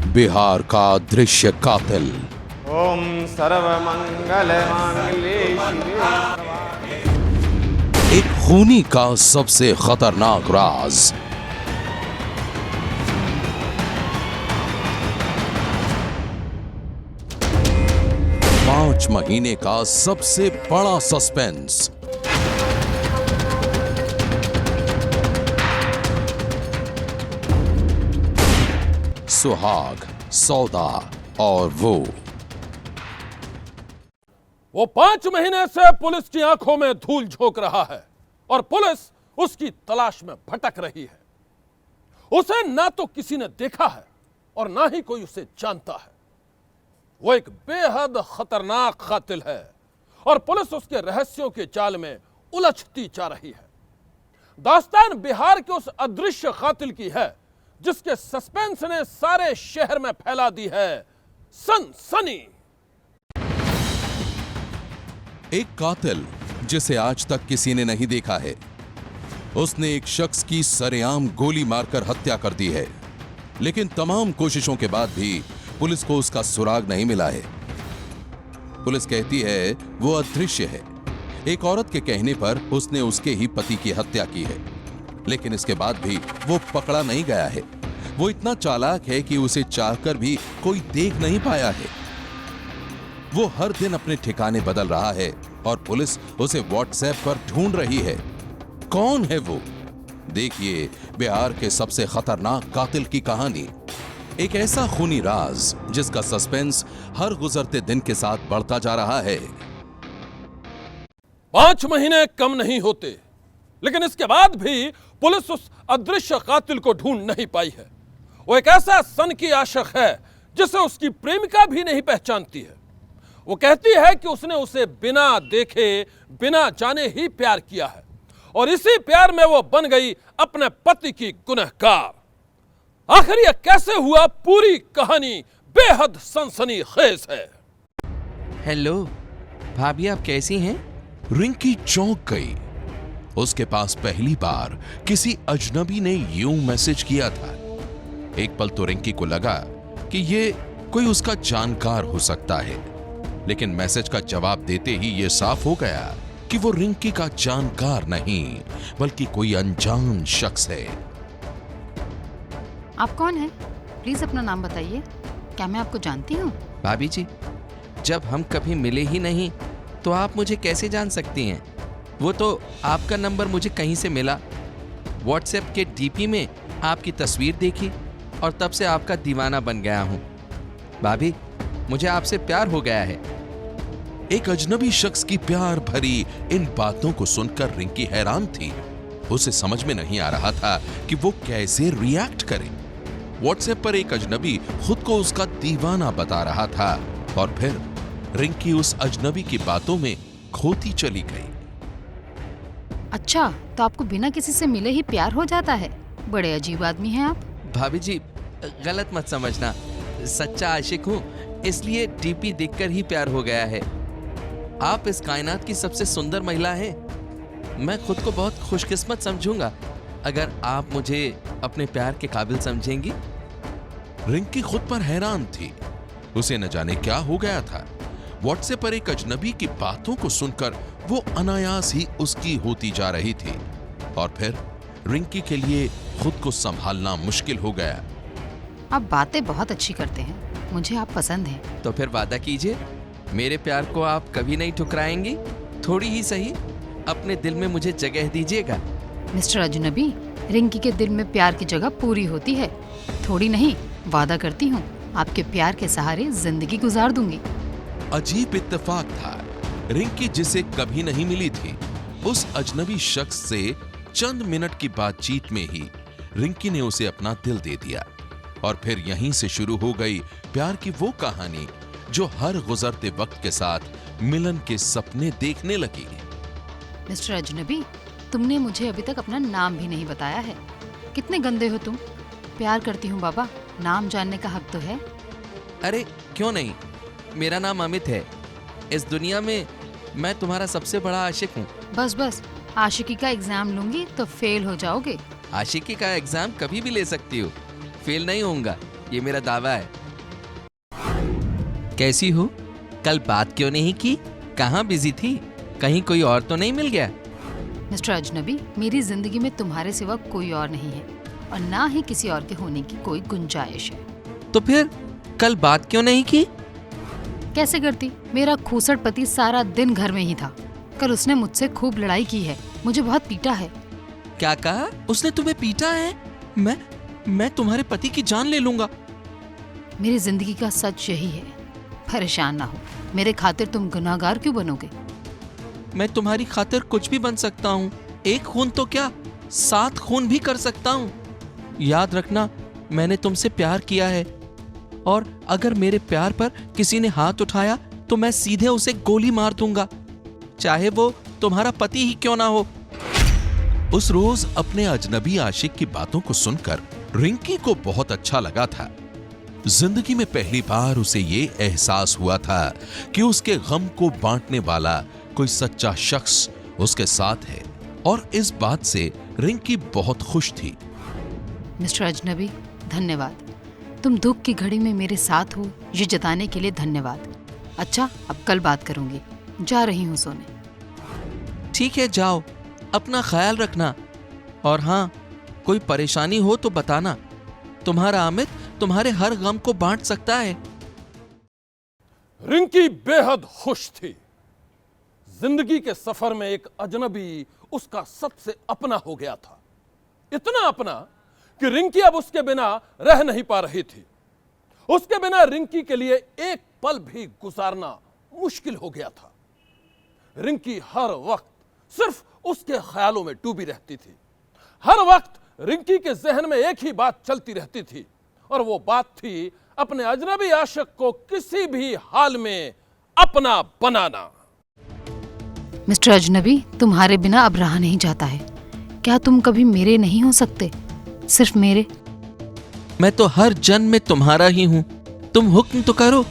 बिहार का दृश्य कातिल। ओम सर्वमंगल मांगल्ये शिवे एक खूनी का सबसे खतरनाक राज। पांच महीने का सबसे बड़ा सस्पेंस। सुहाग, सौदा और वो 5 महीने से पुलिस की आंखों में धूल झोंक रहा है और पुलिस उसकी तलाश में भटक रही है। उसे ना तो किसी ने देखा है और ना ही कोई उसे जानता है। वो एक बेहद खतरनाक कातिल है और पुलिस उसके रहस्यों के जाल में उलझती जा रही है। दास्तान बिहार के उस अदृश्य कातिल की है जिसके सस्पेंस ने सारे शहर में फैला दी है सनसनी। एक कातिल जिसे आज तक किसी ने नहीं देखा है। उसने एक शख्स की सरेआम गोली मारकर हत्या कर दी है, लेकिन तमाम कोशिशों के बाद भी पुलिस को उसका सुराग नहीं मिला है। पुलिस कहती है वो अदृश्य है। एक औरत के कहने पर उसने उसके ही पति की हत्या की है, लेकिन इसके बाद भी वो पकड़ा नहीं गया है। वो इतना चालाक है कि उसे चाहकर भी कोई देख नहीं पाया है। वो हर दिन अपने ठिकाने बदल रहा है और पुलिस उसे व्हाट्सएप पर ढूंढ रही है। कौन है वो? देखिए बिहार के सबसे खतरनाक कातिल की कहानी। एक ऐसा खूनी राज जिसका सस्पेंस हर गुजरते दिन के साथ बढ़ता जा रहा है। 5 महीने कम नहीं होते, लेकिन इसके बाद भी पुलिस उस अदृश्य कातिल को ढूंढ नहीं पाई है। वो एक ऐसा सन की आशिक है जिसे उसकी प्रेमिका भी नहीं पहचानती है। वो कहती है कि उसने उसे बिना देखे बिना जाने ही प्यार किया है और इसी प्यार में वो बन गई अपने पति की गुनहगार। आखिर यह कैसे हुआ, पूरी कहानी बेहद सनसनीखेज है। हेलो भाभी, आप कैसी हैं? रिंकी चौंक गई। उसके पास पहली बार किसी अजनबी ने यूं मैसेज किया था। एक पल तो रिंकी को लगा कि ये कोई उसका जानकार हो सकता है, लेकिन मैसेज का जवाब देते ही यह साफ हो गया कि वो रिंकी का जानकार नहीं बल्कि कोई अनजान शख्स है। आप कौन हैं? प्लीज अपना नाम बताइए। क्या मैं आपको जानती हूँ? भाभी जी, जब हम कभी मिले ही नहीं तो आप मुझे कैसे जान सकती हैं? वो तो आपका नंबर मुझे कहीं से मिला। व्हाट्सएप के डीपी में आपकी तस्वीर देखी और तब से आपका दीवाना बन गया हूँ। भाभी, मुझे आपसे प्यार हो गया है। एक अजनबी शख्स की प्यार भरी इन बातों को सुनकर रिंकी हैरान थी। उसे समझ में नहीं आ रहा था कि वो कैसे रिएक्ट करे। व्हाट्सएप पर एक अजनबी खुद को उसका दीवाना बता रहा था और फिर रिंकी उस अजनबी की बातों में खोती चली गई। अच्छा, तो आपको बिना किसी से मिले ही प्यार हो जाता है? बड़े अजीब आदमी हैं आप। भाभी जी, गलत मत समझना। सच्चा आशिक हूँ, इसलिए डीपी देखकर ही प्यार हो गया है। आप इस कायनात की सबसे सुंदर महिला हैं। मैं खुद को बहुत खुशकिस्मत समझूंगा अगर आप मुझे अपने प्यार के काबिल समझेंगी। रिंकी खुद पर हैरान थी। उसे न जाने क्या हो गया था। व्हाट्सएप पर एक अजनबी की बातों को सुनकर वो अनायास ही उसकी होती जा रही थी और फिर रिंकी के लिए खुद को संभालना मुश्किल हो गया। आप बातें बहुत अच्छी करते हैं, मुझे आप पसंद हैं। तो फिर वादा कीजिए, मेरे प्यार को आप कभी नहीं ठुकराएंगी। थोड़ी ही सही अपने दिल में मुझे जगह दीजिएगा। मिस्टर अजनबी, रिंकी के दिल में प्यार की जगह पूरी होती है। थोड़ी नहीं, वादा करती हूँ आपके प्यार के सहारे जिंदगी गुजार दूंगी। अजीब इत्तेफाक था। रिंकी जिसे कभी नहीं मिली थी, उस अजनबी शख्स से चंद मिनट की बातचीत में ही रिंकी ने उसे अपना दिल दे दिया और फिर यहीं से शुरू हो गई प्यार की वो कहानी जो हर गुजरते वक्त के साथ मिलन के सपने देखने लगी। मिस्टर अजनबी, तुमने मुझे अभी तक अपना नाम भी नहीं बताया है। कितने गंदे हो तुम। प्यार करती हूँ बाबा, नाम जानने का हक तो है। अरे क्यों नहीं, मेरा नाम अमित है। इस दुनिया में मैं तुम्हारा सबसे बड़ा आशिक हूँ। बस बस, आशिकी का एग्जाम लूंगी तो फेल हो जाओगे। आशिकी का एग्जाम कभी भी ले सकती हो, फेल नहीं होऊंगा, ये मेरा दावा है। कैसी हो? कल बात क्यों नहीं की? कहाँ बिजी थी? कहीं कोई और तो नहीं मिल गया? मिस्टर अजनबी, मेरी जिंदगी में तुम्हारे सिवा कोई और नहीं है और ना ही किसी और के होने की कोई गुंजाइश है। तो फिर कल बात क्यों नहीं की? कैसे करती? मेरा खूसड़ पति सारा दिन घर में ही था। कल उसने मुझसे खूब लड़ाई की है, मुझे बहुत पीटा है। क्या कहा? उसने तुम्हें पीटा है? मैं तुम्हारे पति की जान ले लूंगा। मेरी जिंदगी का सच यही है। परेशान ना हो, मेरे खातिर तुम गुनाहगार क्यों बनोगे? मैं तुम्हारी खातिर कुछ भी बन सकता हूँ। एक खून तो क्या, 7 खून भी कर सकता हूँ। याद रखना, मैंने तुमसे प्यार किया है और अगर मेरे प्यार पर किसी ने हाथ उठाया तो मैं सीधे उसे गोली मार दूंगा, चाहे वो तुम्हारा पति ही क्यों ना हो। उस रोज अपने अजनबी आशिक की बातों को सुनकर रिंकी को बहुत अच्छा लगा था। जिंदगी में पहली बार उसे ये एहसास हुआ था कि उसके गम को बांटने वाला कोई सच्चा शख्स उसके साथ है और इस बात से रिंकी बहुत खुश थी। मिस्टर अजनबी, धन्यवाद। तुम दुख की घड़ी में मेरे साथ हो, ये जताने के लिए धन्यवाद। अच्छा, अब कल बात करूंगी। जा रही हूँ सोने। ठीक है, जाओ, अपना ख्याल रखना और हाँ, कोई परेशानी हो तो बताना। तुम्हारा अमित तुम्हारे हर गम को बांट सकता है। रिंकी बेहद खुश थी। जिंदगी के सफर में एक अजनबी उसका सबसे अपना हो गया था। इतना अपना कि रिंकी अब उसके बिना रह नहीं पा रही थी। उसके बिना रिंकी के लिए एक पल भी गुजारना मुश्किल हो गया था। रिंकी हर वक्त सिर्फ उसके ख्यालों में डूबी रहती थी। हर वक्त रिंकी के जहन में एक ही बात चलती रहती थी और वो बात थी अपने अजनबी आशिक को किसी भी हाल में अपना बनाना। मिस्टर अजनबी, तुम्हारे बिना अब रहा नहीं जाता है। क्या तुम कभी मेरे नहीं हो सकते? सिर्फ मेरे? मैं तो हर जन्म में तुम्हारा ही हूं। तुम हुक्म तो करो।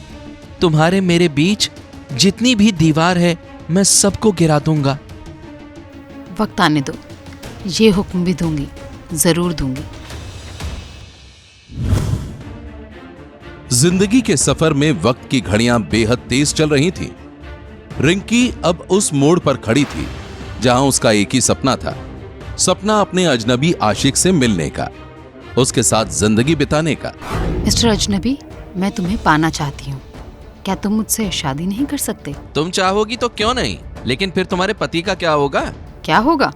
तुम्हारे मेरे बीच जितनी भी दीवार है मैं सबको गिरा दूंगा। वक्त आने दो, ये हुक्म भी दूंगी, जरूर दूंगी। जिंदगी के सफर में वक्त की घड़ियां बेहद तेज चल रही थीं। रिंकी अब उस मोड़ पर खड़ी थी जहां उसका एक ही सपना था। सपना अपने अजनबी आशिक से मिलने का, उसके साथ जिंदगी बिताने का। मिस्टर अजनबी, मैं तुम्हें पाना चाहती हूँ। क्या तुम मुझसे शादी नहीं कर सकते? तुम चाहोगी तो क्यों नहीं, लेकिन फिर तुम्हारे पति का क्या होगा? क्या होगा?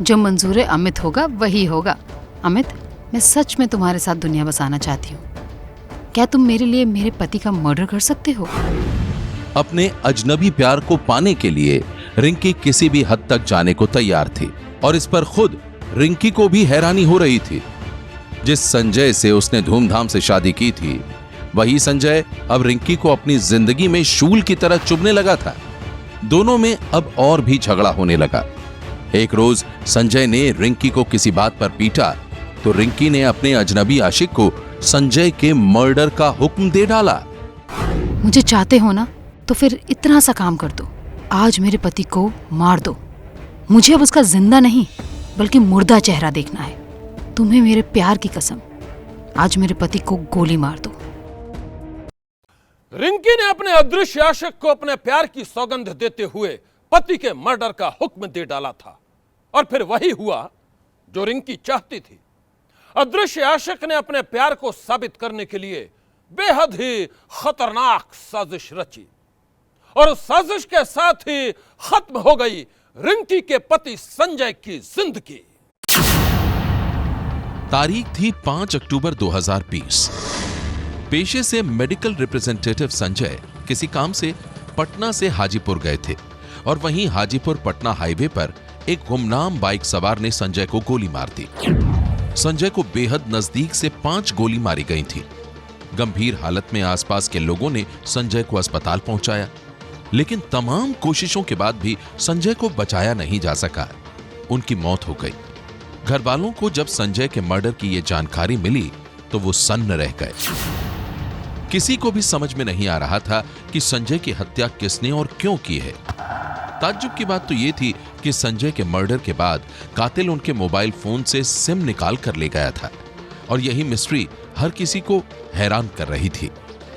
जो मंजूर अमित होगा वही होगा। अमित, मैं सच में तुम्हारे साथ दुनिया बसाना चाहती हूँ। क्या तुम मेरे लिए मेरे पति का मर्डर कर सकते हो? अपने अजनबी प्यार को पाने के लिए रिंकी किसी भी हद तक जाने को तैयार थी और इस पर खुद रिंकी को भी हैरानी हो रही थी। जिस संजय से उसने धूमधाम से शादी की थी, वही संजय अब रिंकी को अपनी जिंदगी में शूल की तरह चुभने लगा था। दोनों में अब और भी झगड़ा होने लगा। एक रोज संजय ने रिंकी को किसी बात पर पीटा तो रिंकी ने अपने अजनबी आशिक को संजय के मर्डर का हुक्म दे डाला। मुझे चाहते हो ना, तो फिर इतना सा काम कर दो। आज मेरे पति को मार दो। मुझे अब उसका जिंदा नहीं बल्कि मुर्दा चेहरा देखना है। तुम्हें मेरे प्यार की कसम, आज मेरे पति को गोली मार दो। रिंकी ने अपने अदृश्य आशिक को अपने प्यार की सौगंध देते हुए पति के मर्डर का हुक्म दे डाला था और फिर वही हुआ जो रिंकी चाहती थी। अदृश्य आशिक ने अपने प्यार को साबित करने के लिए बेहद ही खतरनाक साजिश रची और उस साजिश के साथ ही खत्म हो गई रिंकी के पति संजय की जिंदगी। तारीख थी 5 अक्टूबर 2020। पेशे से मेडिकल रिप्रेजेंटेटिव संजय किसी काम से पटना से हाजीपुर गए थे और वहीं हाजीपुर पटना हाईवे पर एक गुमनाम बाइक सवार ने संजय को गोली मार दी। संजय को बेहद नजदीक से 5 गोली मारी गई थी। गंभीर हालत में आसपास के लोगों ने संजय को अस्पताल पहुंचाया, लेकिन तमाम कोशिशों के बाद भी संजय को बचाया नहीं जा सका। उनकी मौत हो गई। घर वालों को जब संजय के मर्डर की यह जानकारी मिली तो वो सन्न रह गए। किसी को भी समझ में नहीं आ रहा था कि संजय की हत्या किसने और क्यों की है। ताज्जुब की बात तो यह थी कि संजय के मर्डर के बाद कातिल उनके मोबाइल फोन से सिम निकाल कर ले गया था और यही मिस्ट्री हर किसी को हैरान कर रही थी।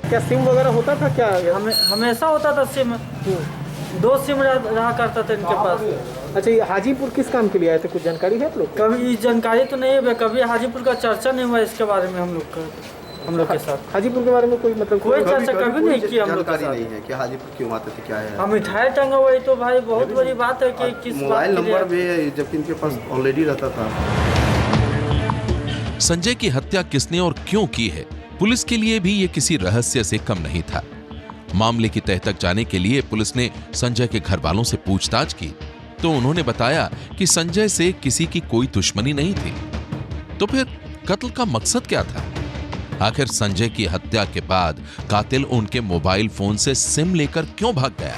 क्या सिम वगैरह होता था क्या? हमेशा होता था सिम। 2 सिम रहा करता था इनके पास। अच्छा, ये हाजीपुर किस काम के लिए आए थे, कुछ जानकारी है आप लोग? कभी जानकारी तो नहीं है, कभी हाजीपुर का चर्चा नहीं हुआ इसके बारे में हम लोग के साथ। हाजीपुर के बारे में कोई मतलब कोई चर्चा कभी नहीं किया हम लोग के साथ। नहीं है कि हाजीपुर क्यों आते थे, क्या है? हम मिठाई टंगा हुआ तो भाई बहुत बड़ी बात है कि किस मोबाइल नंबर भी जबकि इनके पास ऑलरेडी रहता था। संजय की हत्या किसने और क्यों की है, पुलिस के लिए भी ये किसी रहस्य से कम नहीं था। मामले की तह तक जाने के लिए पुलिस ने संजय के घर वालों से पूछताछ की तो उन्होंने बताया कि संजय से किसी की कोई दुश्मनी नहीं थी। तो फिर कत्ल का मकसद क्या था? आखिर संजय की हत्या के बाद कातिल उनके मोबाइल फोन से सिम लेकर क्यों भाग गया?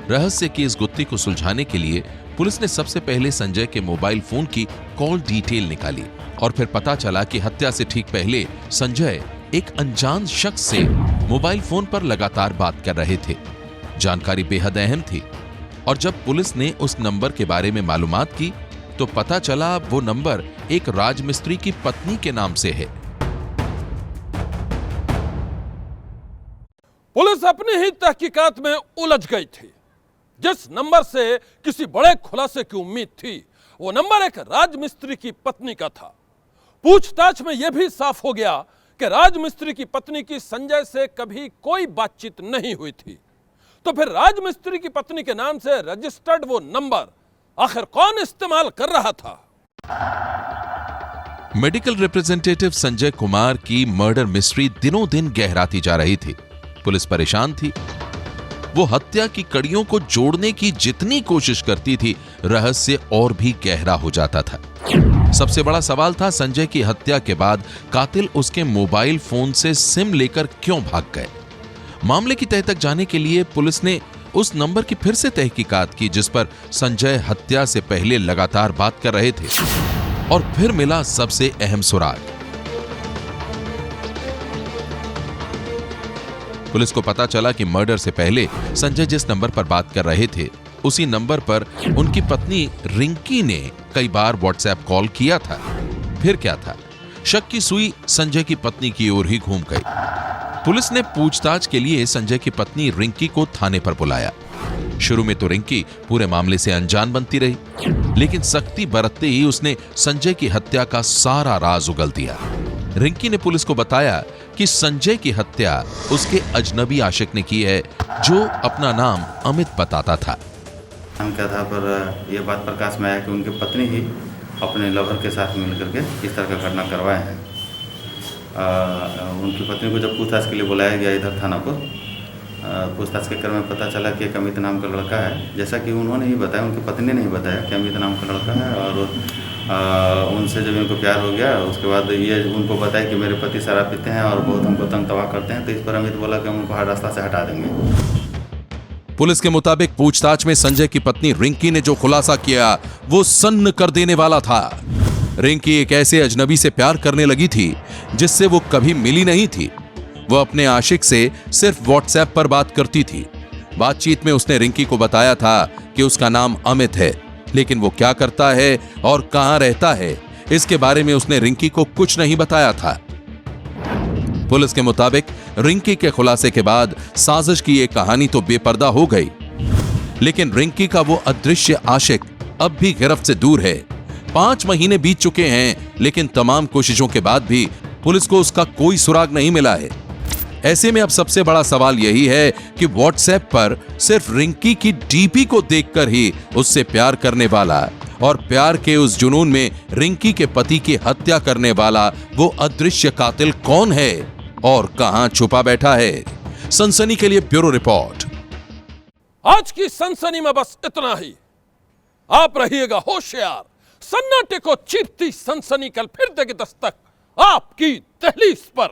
रहस्य की इस गुत्थी को सुलझाने के लिए पुलिस ने सबसे पहले संजय के मोबाइल फोन की कॉल डिटेल निकाली और फिर पता चला कि हत्या से ठीक पहले संजय एक अनजान शख्स से मोबाइल फोन पर लगातार बात कर रहे थे। जानकारी बेहद अहम थी और जब पुलिस ने उस नंबर के बारे में मालूमात की तो पता चला वो नंबर एक राजमिस्त्री की पत्नी के नाम से है। पुलिस अपनी ही तहकीकात में उलझ गई थी। जिस नंबर से किसी बड़े खुलासे की उम्मीद थी वो नंबर एक राजमिस्त्री की पत्नी का था। पूछताछ में यह भी साफ हो गया कि राजमिस्त्री की पत्नी की संजय से कभी कोई बातचीत नहीं हुई थी। तो फिर राजमिस्त्री की पत्नी के नाम से रजिस्टर्ड वो नंबर आखिर कौन इस्तेमाल कर रहा था? मेडिकल रिप्रेजेंटेटिव संजय कुमार की मर्डर मिस्ट्री दिनों दिन गहराती जा रही थी। पुलिस परेशान थी। वो हत्या की कड़ियों को जोड़ने की जितनी कोशिश करती थी, रहस्य और भी गहरा हो जाता था। सबसे बड़ा सवाल था संजय की हत्या के बाद कातिल उसके मोबाइल फोन से सिम लेकर क्यों भाग गए। मामले की तह तक जाने के लिए पुलिस ने उस नंबर की फिर से तहकीकात की जिस पर संजय हत्या से पहले लगातार बात कर रहे थे और फिर मिला सबसे अहम सुराग। पुलिस को पता चला कि मर्डर से पहले संजय जिस नंबर पर बात कर रहे थे उसी नंबर पर उनकी पत्नी रिंकी ने कई बार व्हाट्सएप कॉल किया था। फिर क्या था? शक की सुई संजय की पत्नी की ओर ही घूम गई। पुलिस ने पूछताछ के लिए संजय की पत्नी रिंकी को थाने पर बुलाया। शुरू में तो रिंकी पूरे मामले से अनजान बनती रही, लेकिन सख्ती बरतते ही उसने संजय की हत्या का सारा राज उगल दिया। रिंकी ने पुलिस को बताया कि संजय की हत्या उसके अजनबी आशिक ने की है जो अपना नाम अमित बताता था। उनके आधार पर यह बात प्रकाश में आया कि उनकी पत्नी ही अपने लवर के साथ मिलकर के इस तरह का घटना करवाए हैं। उनकी पत्नी को जब पूछताछ के लिए बुलाया गया इधर थाना पर, पूछताछ के क्रम में पता चला कि एक अमित नाम का लड़का है। जैसा कि उन्होंने ही बताया, उनकी पत्नी ने ही बताया कि अमित नाम का लड़का है और उनसे जब इनको प्यार हो गया उसके बाद ये उनको बताया कि मेरे पति शराब पीते हैं और बहुत हमको तंग तबाह करते हैं। तो इस पर अमित बोला कि हम उनको हर रास्ता से हटा देंगे। पुलिस के मुताबिक पूछताछ में संजय की पत्नी रिंकी ने जो खुलासा किया वो सन्न कर देने वाला था। रिंकी एक ऐसे अजनबी से प्यार करने लगी थी जिससे वो कभी मिली नहीं थी। वो अपने आशिक से सिर्फ व्हाट्सएप पर बात करती थी। बातचीत में उसने रिंकी को बताया था कि उसका नाम अमित है, लेकिन वो क्या करता है और कहां रहता है इसके बारे में उसने रिंकी को कुछ नहीं बताया था। पुलिस के मुताबिक रिंकी के खुलासे के बाद साजिश की ये कहानी तो बेपर्दा हो गई, लेकिन रिंकी का वो अदृश्य आशिक अब भी गिरफ्त से दूर है। 5 महीने बीत चुके हैं, लेकिन तमाम कोशिशों के बाद भी पुलिस को उसका कोई सुराग नहीं मिला है। ऐसे में अब सबसे बड़ा सवाल यही है कि व्हाट्सएप पर सिर्फ रिंकी की डीपी को देखकर ही उससे प्यार करने वाला और प्यार के उस जुनून में रिंकी के पति की हत्या करने वाला वो अदृश्य कातिल कौन है और कहां छुपा बैठा है। सनसनी के लिए ब्यूरो रिपोर्ट। आज की सनसनी में बस इतना ही। आप रहिएगा होशियार। सन्नाटे को चीरती सनसनी कल फिर देगी दस्तक आपकी दहलीज पर।